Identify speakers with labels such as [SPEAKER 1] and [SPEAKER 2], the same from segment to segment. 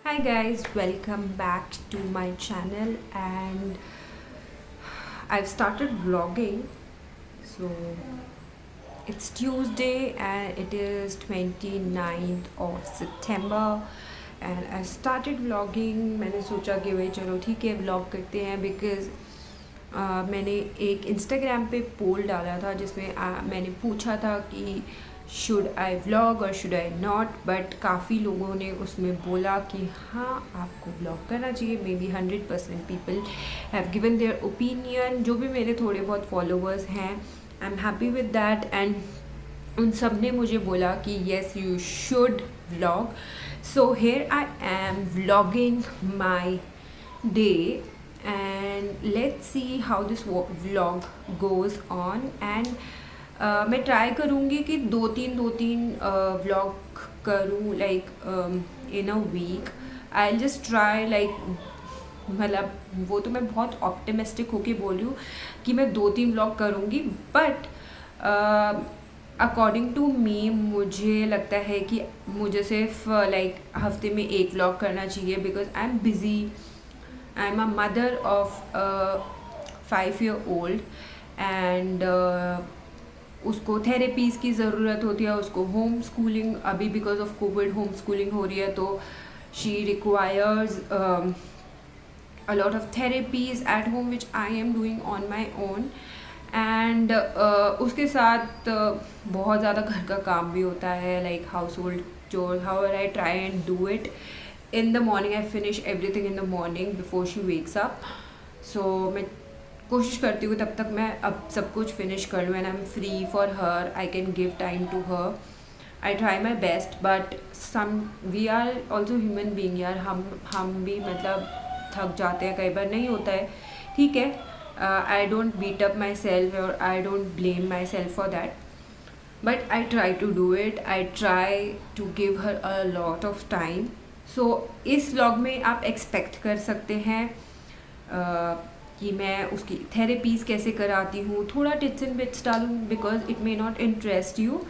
[SPEAKER 1] Hi guys, welcome back to my channel and I've started vlogging. So it's Tuesday and it is 29th of September and I started vlogging. मैंने सोचा कि भाई चलो ठीक है vlog करते हैं because मैंने एक इंस्टाग्राम पे पोल डाला था जिसमें मैंने पूछा था कि शुड आई व्लॉग और शुड आई नॉट, बट काफ़ी लोगों ने उसमें बोला कि हाँ आपको व्लॉग करना चाहिए. May be 100% people have given their opinion. जो भी मेरे थोड़े बहुत फॉलोअर्स हैं, I am happy with that and उन सब ने मुझे बोला कि yes you should vlog. So here I am vlogging my day and let's see how this vlog goes on and मैं ट्राई करूँगी कि दो तीन व्लॉग करूँ like in a week. I just try like मतलब वो तो मैं बहुत ऑप्टिमिस्टिक होके बोल रही हूँ कि मैं 2-3 व्लॉग करूँगी, बट अकॉर्डिंग टू मी मुझे लगता है कि मुझे सिर्फ लाइक हफ्ते में 1 व्लॉग करना चाहिए because I am busy. I am a mother of 5-year-old and उसको थेरेपीज़ की ज़रूरत होती है. उसको होम स्कूलिंग अभी because of Covid home schooling हो रही है, तो she requires a lot of therapies at home which I am doing on my own and उसके साथ बहुत ज़्यादा घर का काम भी होता है like house hold chores. However, I try and do it in the morning. I finish everything in the morning before she wakes up. So मैं कोशिश करती हूँ तब तक मैं अब सब कुछ फिनिश कर लूँ and I am free for her. I can give time to her. I try my best but some we are also human being यार. हम भी मतलब थक जाते हैं, कई बार नहीं होता है, ठीक है. I don't beat up myself और I don't blame myself for that, but I try to do it. I try to give her a lot of time. So इस व्लॉग में आप एक्सपेक्ट कर सकते हैं कि मैं उसकी थेरेपीज़ कैसे कराती हूँ. थोड़ा टिप्स एंड बिट्स डालूँ because it may not interest you,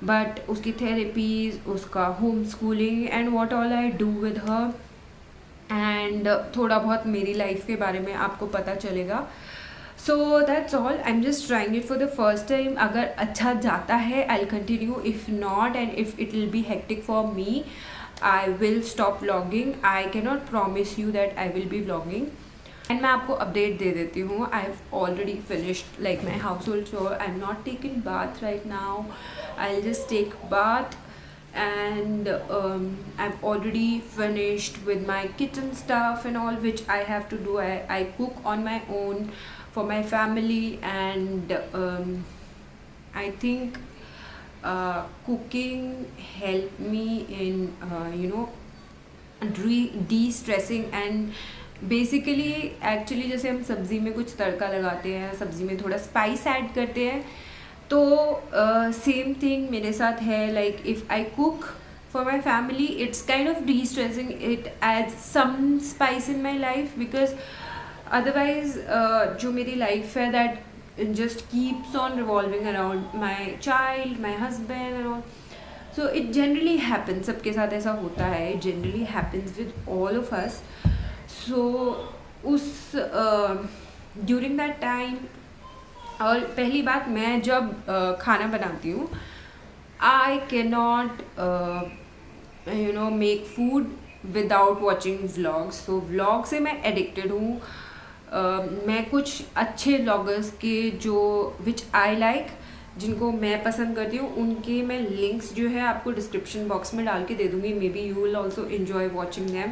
[SPEAKER 1] but उसकी थेरेपीज़, उसका home schooling and what all I do with her and थोड़ा बहुत मेरी लाइफ के बारे में आपको पता चलेगा. So that's all. I am just trying it for the first time. अगर अच्छा जाता है I will continue, if not and if it will be hectic for me I will stop vlogging. I cannot promise you that I will be vlogging. And मैं आपको update दे देती हूँ. I have already finished like my household chore. I'm not taking bath right now. I'll just take bath and I've already finished with my kitchen stuff and all which I have to do. I cook on my own for my family and I think cooking helped me in de-stressing and basically actually जैसे हम सब्ज़ी में कुछ तड़का लगाते हैं, सब्ज़ी में थोड़ा स्पाइस ऐड करते हैं, तो सेम थिंग मेरे साथ है. Like if I cook for my family it's kind of de-stressing. It adds some spice in my life because otherwise जो मेरी life है that it just keeps on revolving around my child, my husband and all. So it generally happens, सबके साथ ऐसा होता है. It generally happens with all of us. So उस during that time, और पहली बात मैं जब खाना बनाती हूँ I cannot make food without watching vlogs. So vlog से मैं addicted हूँ. मैं कुछ अच्छे व्लॉगर्स के जो विच आई लाइक, जिनको मैं पसंद करती हूँ, उनके मैं लिंक्स जो है आपको डिस्क्रिप्शन बॉक्स में डाल के दे दूँगी. Maybe you will also enjoy watching them.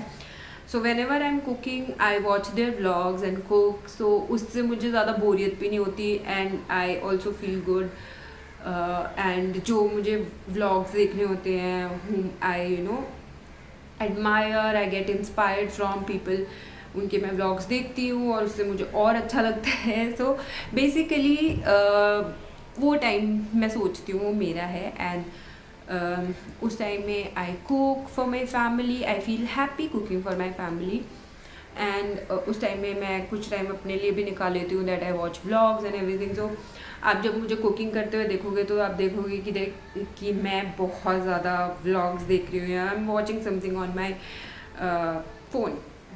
[SPEAKER 1] So whenever I am cooking I watch their vlogs and cook. So उससे मुझे ज़्यादा बोरियत भी नहीं होती and I also feel good. And जो मुझे व्लॉग्स देखने होते हैं I admire, I get inspired from people, उनके मैं व्लॉग्स देखती हूँ और उससे मुझे और अच्छा लगता है. सो बेसिकली वो टाइम मैं सोचती हूँ वो मेरा है एंड उस टाइम में I cook for my family. I feel happy cooking for my family and उस टाइम में मैं कुछ टाइम अपने लिए भी निकाल लेती हूँ that I watch vlogs and everything. So आप जब मुझे कुकिंग करते हुए देखोगे तो आप देखोगे कि मैं बहुत ज़्यादा व्लॉग्स देख रही हूँ. I am watching something on my phone.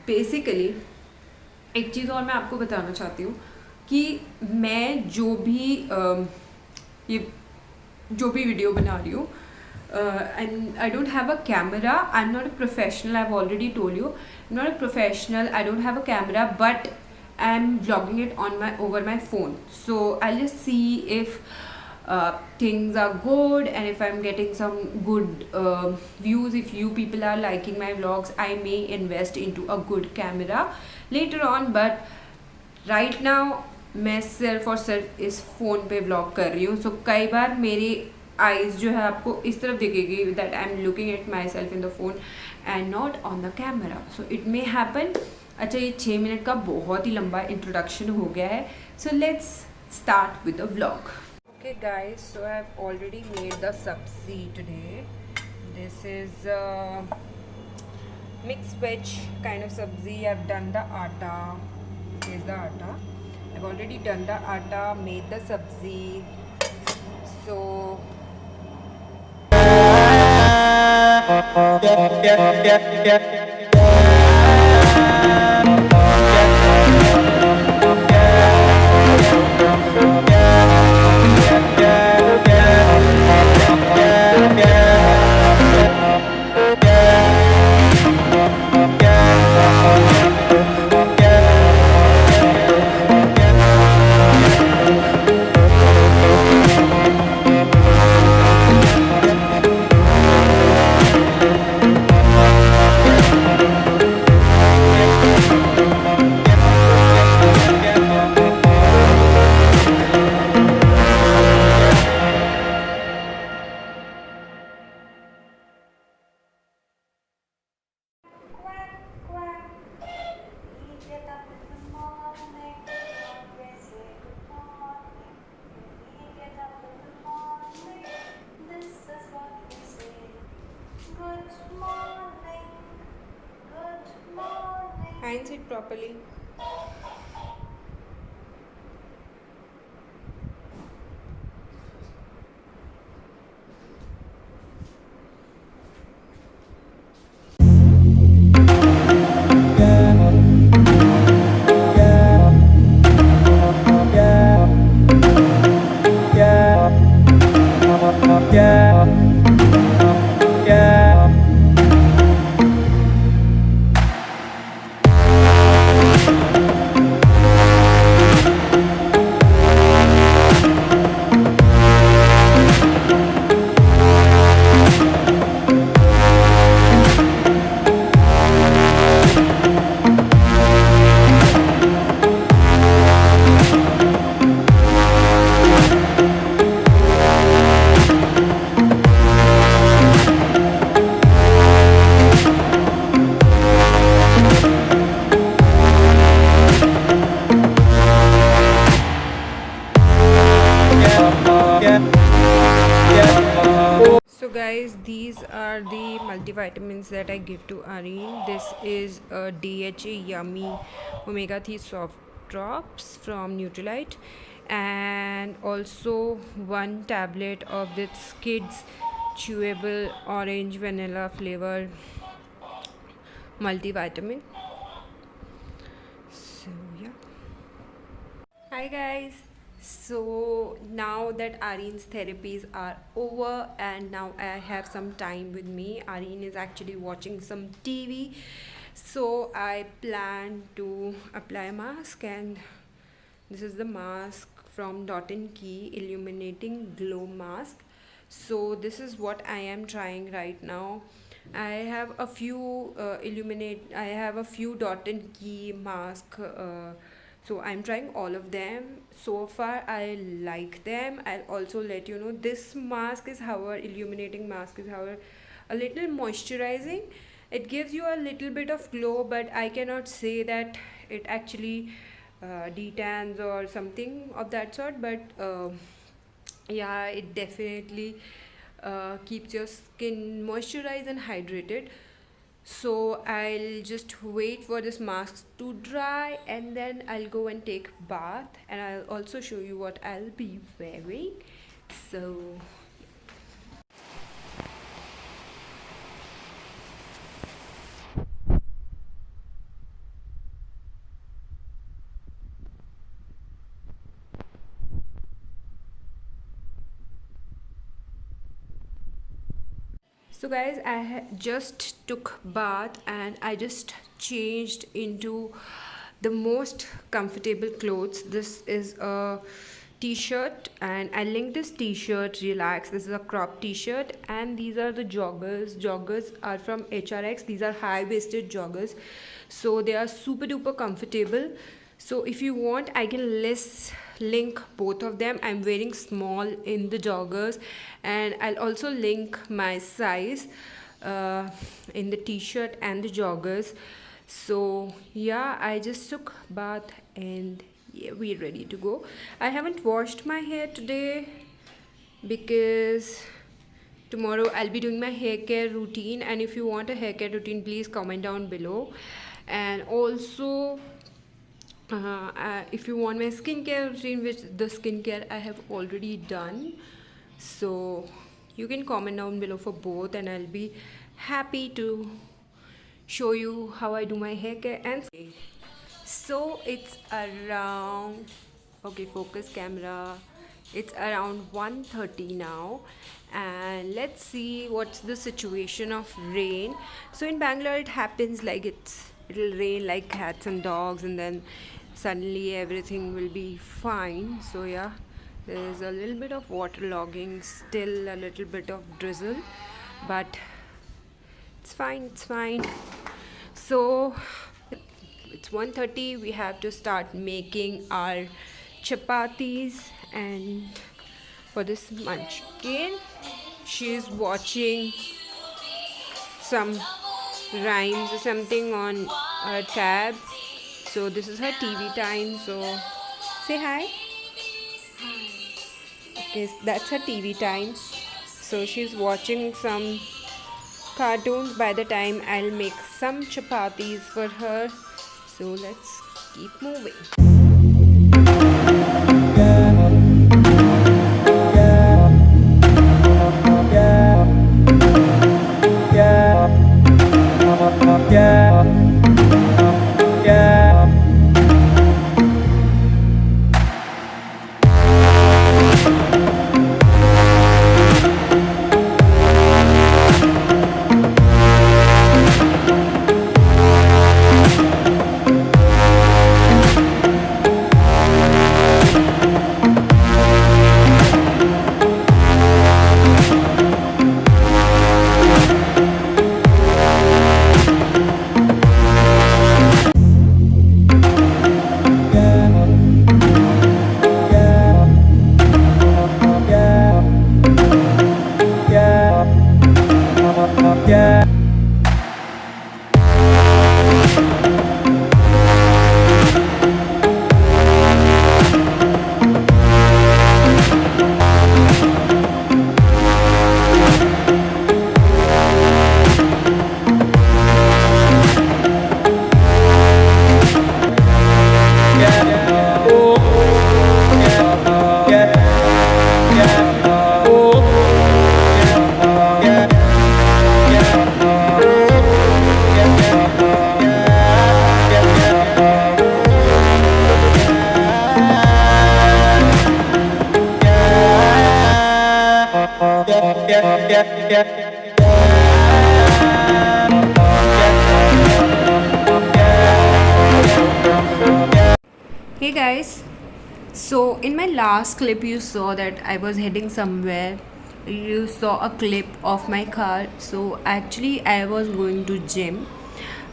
[SPEAKER 1] Basically एक चीज़ और मैं आपको बताना चाहती हूँ कि मैं ये जो भी वीडियो बना रही हूँ, and I don't have a camera. I'm not a professional. I've already told you, I'm not a professional. I don't have a camera, but I'm vlogging it on my over my phone. So I'll just see if things are good and if I'm getting some good views. If you people are liking my vlogs, I may invest into a good camera later on. But right now मैं सिर्फ और सिर्फ इस phone पे vlog कर रही हूँ. सो कई बार मेरी आइज़ जो है आपको इस तरफ दिखेगी that I am looking at my self in the phone and not on the camera. So it may happen. अच्छा, ये 6 मिनट का बहुत ही लंबा इंट्रोडक्शन हो गया है. So let's start with the vlog. Okay guys, so I have already made the sabzi today. This is mixed veg kind of sabzi. I've done the atta. Here's the atta. I've already done the atta, made the sabzi. So hand it properly. So guys, these are the multivitamins that I give to Areen. This is a DHA Yummy Omega 3 Soft Drops from Nutrilite, and also one tablet of this kids chewable orange vanilla flavor multivitamin. So yeah. Hi guys. So now that Areen's therapies are over and now I have some time with me, Areen is actually watching some TV. So I plan to apply a mask, and this is the mask from Dot & Key Illuminating Glow Mask. So this is what I am trying right now. I have a few I have a few Dot & Key mask. So I'm trying all of them. So far I like them. I'll also let you know this mask is however illuminating mask is however a little moisturizing. It gives you a little bit of glow, but I cannot say that it actually detans or something of that sort. But yeah, it definitely keeps your skin moisturized and hydrated. So I'll just wait for this mask to dry and then I'll go and take bath, and I'll also show you what I'll be wearing. So So guys, just took bath and I just changed into the most comfortable clothes. This is a t-shirt and I linked this t-shirt relax. This is a crop t-shirt and these are the joggers are from HRX. These are high-waisted joggers, so they are super duper comfortable. So if you want, I can link both of them. I'm wearing small in the joggers and I'll also link my size in the t-shirt and the joggers. So yeah, I just took bath and yeah, we're ready to go. I haven't washed my hair today because tomorrow I'll be doing my hair care routine, and if you want a hair care routine, please comment down below. And also if you want my skincare routine, which the skincare I have already done, so you can comment down below for both and I'll be happy to show you how I do my hair care. And so it's around, okay, focus camera, it's around 1:30 now and let's see what's the situation of rain. So in Bangalore it happens like it'll rain like cats and dogs and then suddenly everything will be fine. So yeah, there's a little bit of water logging, still a little bit of drizzle, but it's fine. So it's 1:30, we have to start making our chapatis. And for this munchkin, she's watching some rhymes or something on her tab. So this is her TV time, so say hi. Okay, that's her TV time. So she's watching some cartoons. By the time I'll make some chapatis for her. So let's keep moving. Hey guys, so in my last clip you saw that I was heading somewhere. You saw a clip of my car. So actually I was going to gym.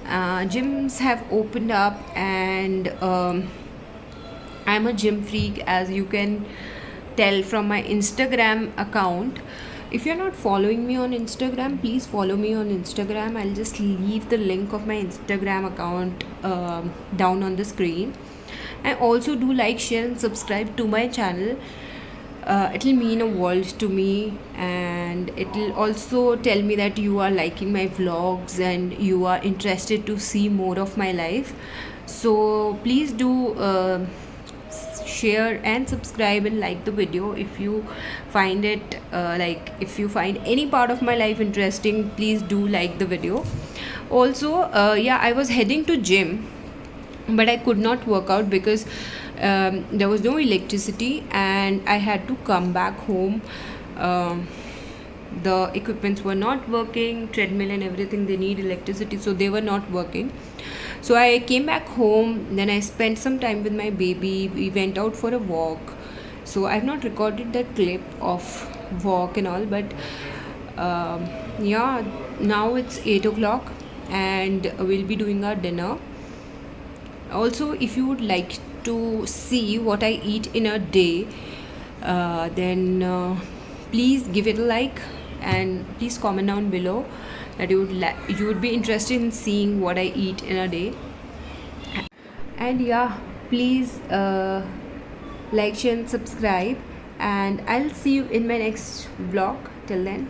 [SPEAKER 1] Gyms have opened up and I'm a gym freak, as you can tell from my Instagram account. If you're not following me on Instagram, please follow me on Instagram. I'll just leave the link of my Instagram account down on the screen. And also do like, share and subscribe to my channel. It'll mean a world to me, and it'll also tell me that you are liking my vlogs and you are interested to see more of my life. So please do share and subscribe and like the video. If you find it if you find any part of my life interesting, please do like the video. Also yeah, I was heading to gym but I could not work out because there was no electricity and I had to come back home the equipments were not working, treadmill and everything, they need electricity, so they were not working. So I came back home, then I spent some time with my baby, we went out for a walk. So I've not recorded that clip of walk and all, but yeah, now it's 8 o'clock and we'll be doing our dinner. Also, if you would like to see what I eat in a day, then please give it a like and please comment down below that you would be interested in seeing what I eat in a day. And yeah, please like, share and subscribe, and I'll see you in my next vlog. Till then,